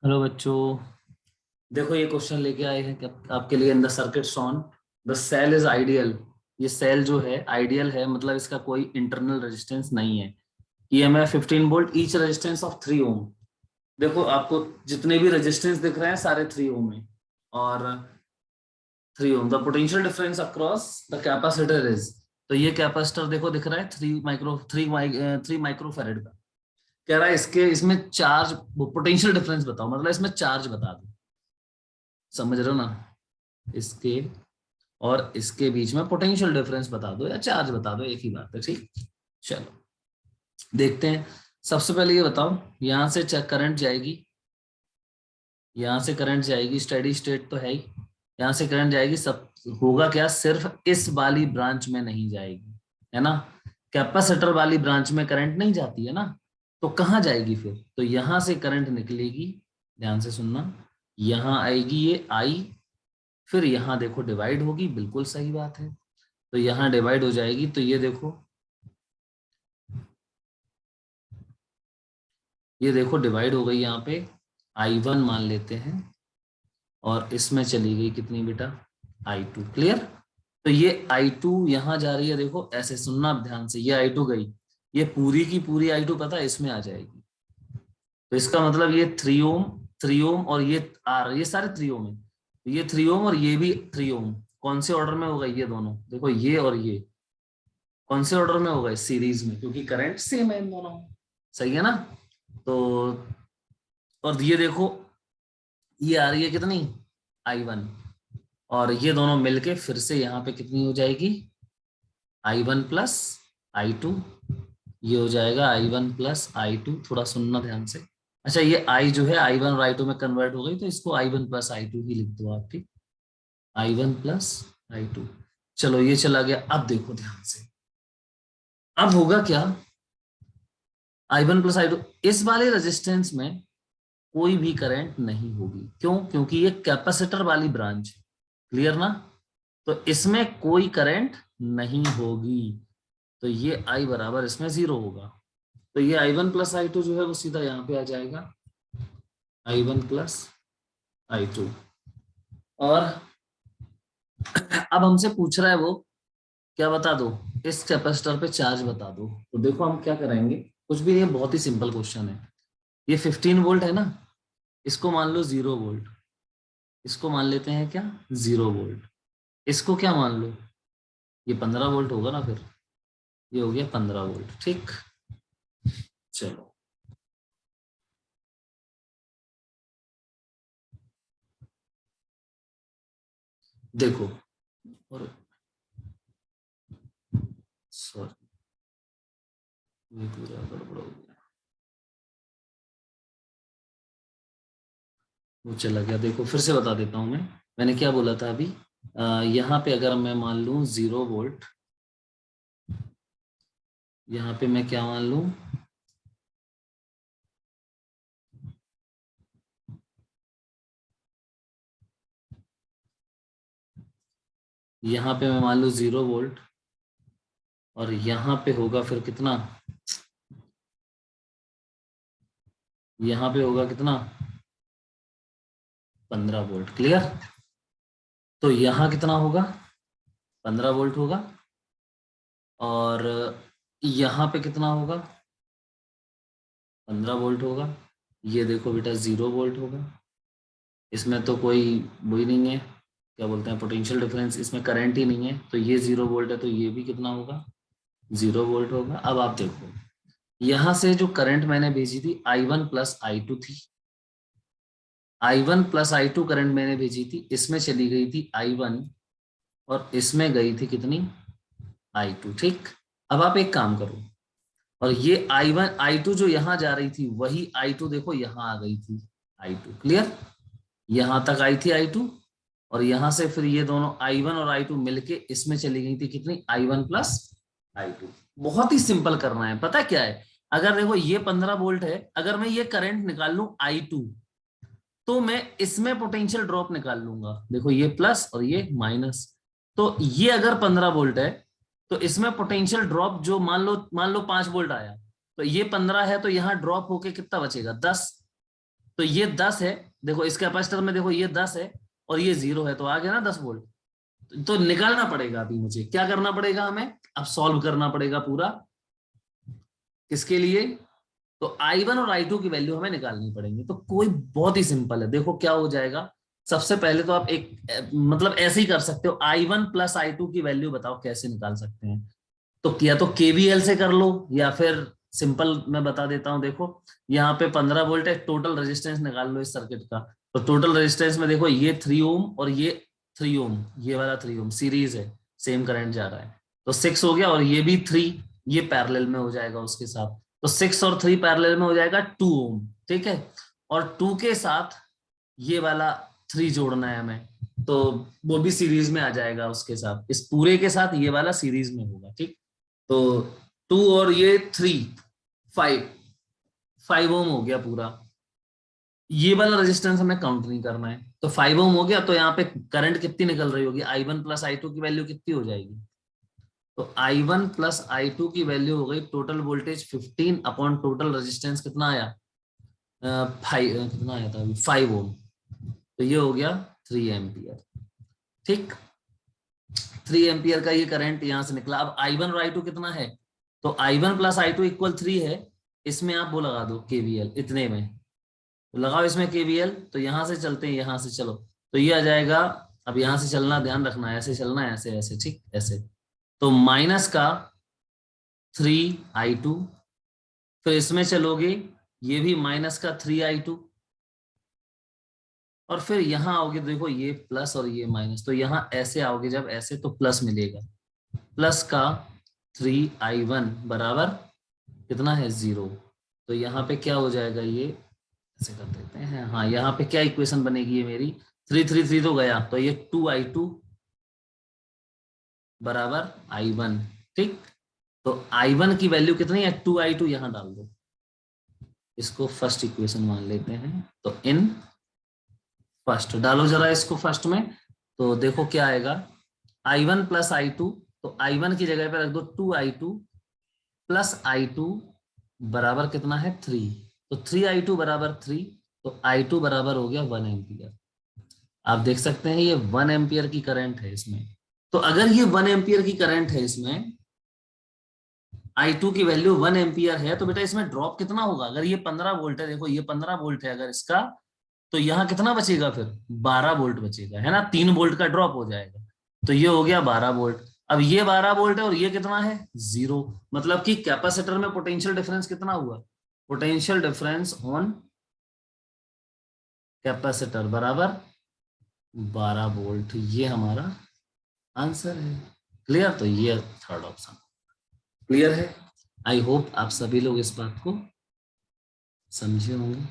Hello बच्चों। देखो ये क्वेश्चन लेके आए हैं कि आपके लिए in the circuit shown the cell is ideal. ये सेल जो है आइडियल है, मतलब इसका कोई इंटरनल रेजिस्टेंस नहीं है। EMF 15 volt, each resistance of 3 ओम। देखो आपको जितने भी रेजिस्टेंस दिख रहे हैं सारे 3 ओम है, और 3 ohm the potential difference across the capacitor is. तो ये कैपेसिटर देखो दिख रहा है 3 माइक्रो फेरेड का। कह रहा है इसके इसमें चार्ज, पोटेंशियल डिफरेंस बताओ, मतलब इसमें चार्ज बता दो। समझ रहे हो ना? इसके और इसके बीच में पोटेंशियल डिफरेंस बता दो या चार्ज बता दो, एक ही बात है। ठीक, चलो देखते हैं। सबसे पहले ये बताओ, यहां से करंट जाएगी, यहां से करंट जाएगी, स्टेडी स्टेट तो है ही। यहां से करंट जाएगी, सब होगा क्या, सिर्फ इस वाली ब्रांच में नहीं जाएगी, है ना। कैपेसिटर वाली ब्रांच में करंट नहीं जाती है ना, तो कहाँ जाएगी फिर? तो यहां से करंट निकलेगी, ध्यान से सुनना, यहां आएगी ये आई, फिर यहां देखो डिवाइड होगी, बिल्कुल सही बात है। तो यहां डिवाइड हो जाएगी, तो ये देखो, ये देखो डिवाइड हो गई यहाँ पे। I1 मान लेते हैं, और इसमें चली गई कितनी बेटा, I2। क्लियर? तो ये I2 यहाँ जा रही है, देखो ऐसे सुनना ध्यान से, ये I2 गई, ये पूरी की पूरी I2 पता है इसमें आ जाएगी। तो इसका मतलब ये 3 ओम, 3 ओम और ये R, ये सारे 3 ओम है। तो ये 3 ओम और ये भी 3 ओम, कौन से ऑर्डर में होगा ये दोनों, देखो ये और ये कौन से ऑर्डर में होगा, सीरीज में, क्योंकि करंट सेम है इन दोनों में। सही है ना? तो और ये देखो, ये आ रही है कितनी, I1, और ये दोनों मिलके फिर से यहाँ पे कितनी हो जाएगी, I1 प्लस I2। ये हो जाएगा I1 प्लस I2, थोड़ा सुनना ध्यान से। अच्छा, ये I जो है I1 और I2 में कन्वर्ट हो गई, तो इसको I1 प्लस I2 ही लिख दो आप। ठीक, I1 प्लस I2। चलो ये चला गया, अब देखो ध्यान से, अब होगा क्या, I1 प्लस I2, इस वाले रेजिस्टेंस में कोई भी करंट नहीं होगी। क्यों? क्योंकि ये कैपेसिटर वाली ब्रांच है। क्लियर ना? तो इसमें कोई करंट नहीं होगी, तो ये I बराबर इसमें 0 होगा। तो ये I1 प्लस I2 जो है वो सीधा यहाँ पे आ जाएगा, I1 प्लस I2। और अब हमसे पूछ रहा है वो, क्या बता दो, इस कैपेसिटर पे चार्ज बता दो। तो देखो हम क्या करेंगे, कुछ भी नहीं, बहुत ही सिंपल क्वेश्चन है। ये 15 वोल्ट है ना, इसको मान लो 0 वोल्ट, इसको मान लेते हैं क्या, 0 वोल्ट। इसको क्या मान लो, ये 15 वोल्ट होगा ना, फिर ये हो गया 15 वोल्ट। ठीक, चलो देखो, और सॉरी, ये पूरा गड़बड़ हो गया, वो चला गया। देखो फिर से बता देता हूं मैं, मैंने क्या बोला था अभी। यहाँ पे अगर मैं मान लूं 0 वोल्ट, यहाँ पे मैं क्या मान लूं, यहाँ पे मैं मान लूं 0 वोल्ट, और यहाँ पे होगा फिर कितना, यहाँ पे होगा कितना, 15 वोल्ट। क्लियर? तो यहाँ कितना होगा, 15 वोल्ट होगा, और यहाँ पे कितना होगा, 15 वोल्ट होगा। ये देखो बेटा 0 वोल्ट होगा, इसमें तो कोई वही नहीं है, क्या बोलते हैं, पोटेंशियल डिफरेंस, इसमें करंट ही नहीं है, तो ये 0 वोल्ट है, तो ये भी कितना होगा, 0 वोल्ट होगा। अब आप देखो, यहां से जो करंट मैंने भेजी थी I1 प्लस I2 थी, I1 प्लस I2 करंट मैंने भेजी थी, इसमें चली गई थी I1, और इसमें गई थी कितनी, I2। ठीक, अब आप एक काम करो, और ये I1 I2 जो यहां जा रही थी, वही I2 देखो यहां आ गई थी, I2। क्लियर? यहां तक आई थी I2, और यहां से फिर ये दोनों I1 और I2 मिलके इसमें चली गई थी कितनी, I1 प्लस I2। बहुत ही सिंपल करना है, पता क्या है, अगर देखो ये 15 वोल्ट है, अगर मैं ये करंट निकाल लूं I2, तो मैं इसमें पोटेंशियल ड्रॉप निकाल लूंगा। देखो ये प्लस और ये माइनस, तो ये अगर 15 वोल्ट है, तो इसमें पोटेंशियल ड्रॉप जो मान लो 5 वोल्ट आया, तो ये 15 है, तो यहाँ ड्रॉप होके कितना बचेगा, 10। तो ये 10 है, देखो इस कैपेसिटर में देखो ये 10 है और ये 0 है, तो आ गया ना 10 वोल्ट। तो निकालना पड़ेगा, अभी मुझे क्या करना पड़ेगा, हमें अब सॉल्व करना पड़ेगा पूरा। किसके लिए? तो I1 और I2 की वैल्यू हमें निकालनी पड़ेगी। तो कोई बहुत ही सिंपल है, देखो क्या हो जाएगा। सबसे पहले तो आप एक मतलब ऐसे ही कर सकते हो, I1 प्लस I2 की वैल्यू बताओ कैसे निकाल सकते हैं। तो या तो KVL से कर लो या फिर सिंपल मैं बता देता हूं। देखो यहाँ पे 15 वोल्ट है, टोटल रेजिस्टेंस निकाल लो इस सर्किट का। तो टोटल रेजिस्टेंस में देखो ये 3 ओम और ये 3 ओम, ये वाला 3 ओम सीरीज है, सेम करंट जा रहा है, तो 6 हो गया। और ये भी 3, ये पैरेलल में हो जाएगा उसके साथ, तो 6 और 3 पैरेलल में हो जाएगा 2 ओम, ठीक है। और 2 के साथ ये वाला 3 जोड़ना है हमें, तो वो भी सीरीज में आ जाएगा उसके साथ, इस पूरे के साथ ये वाला सीरीज में होगा, ठीक। तो 2 और ये 3, 5 ओम हो गया पूरा। ये वाला रेजिस्टेंस हमें काउंट नहीं करना है, तो 5 ओम हो गया। तो यहाँ पे करंट कितनी निकल रही होगी, I1 प्लस I2 की वैल्यू कितनी हो जाएगी? तो I1 प्लस I2 की वैल्यू हो गई total voltage 15 upon total resistance कितना आया, 5 कितना आया था, 5 ओम। तो ये हो गया 3 एम्पियर, ठीक। 3 एम्पियर का ये करंट यहां से निकला। अब I1 और I2 कितना है, तो I1 प्लस I2 इक्वल 3 है। इसमें आप वो लगा दो KVL, इतने में तो लगाओ इसमें KVL। तो यहां से चलते हैं, यहां से चलो, तो ये आ जाएगा। अब यहां से चलना, ध्यान रखना, ऐसे चलना है, ऐसे ऐसे, ठीक ऐसे। तो माइनस का 3I2, फिर इसमें चलोगे, ये भी माइनस का 3I2, और फिर यहाँ आओगे, देखो ये प्लस और ये माइनस, तो यहाँ ऐसे आओगे जब ऐसे, तो प्लस मिलेगा, प्लस का 3I1 बराबर कितना है, 0। तो यहाँ पे क्या हो जाएगा, ये ऐसे कर देते हैं, हाँ यहाँ पे क्या इक्वेशन बनेगी ये मेरी, 3 तो गया, तो ये 2I2 बराबर I1, ठीक। तो I1 की वैल्यू कितनी है, 2I2, यहाँ डाल दो, इसको फर्स्ट इक्वेशन मान लेते हैं। तो इन फर्स्ट डालो जरा इसको फर्स्ट में, तो देखो क्या आएगा, I1 प्लस I2, तो I1 की जगह पे रख दो 2I2 प्लस I2 बराबर कितना है, 3। तो 3I2 बराबर 3, तो I2 बराबर हो गया 1 एम्पियर। आप देख सकते हैं ये 1 एम्पियर की करंट है इसमें। तो अगर ये 1 एम्पियर की करंट है इसमें, I2 की वैल्यू 1 एम्पियर है, तो बेटा इसमें ड्रॉप कितना होगा, अगर ये 15 वोल्ट है, देखो ये 15 वोल्ट है अगर इसका, तो यहाँ कितना बचेगा फिर, 12 वोल्ट बचेगा, है ना, 3 वोल्ट का ड्रॉप हो जाएगा। तो ये हो गया 12 वोल्ट। अब ये 12 वोल्ट है और ये कितना है, 0। मतलब कि कैपेसिटर में पोटेंशियल डिफरेंस कितना हुआ, पोटेंशियल डिफरेंस ऑन कैपेसिटर बराबर 12 वोल्ट। ये हमारा आंसर है। क्लियर? तो ये थर्ड ऑप्शन क्लियर है। आई होप आप सभी लोग इस बात को समझे होंगे।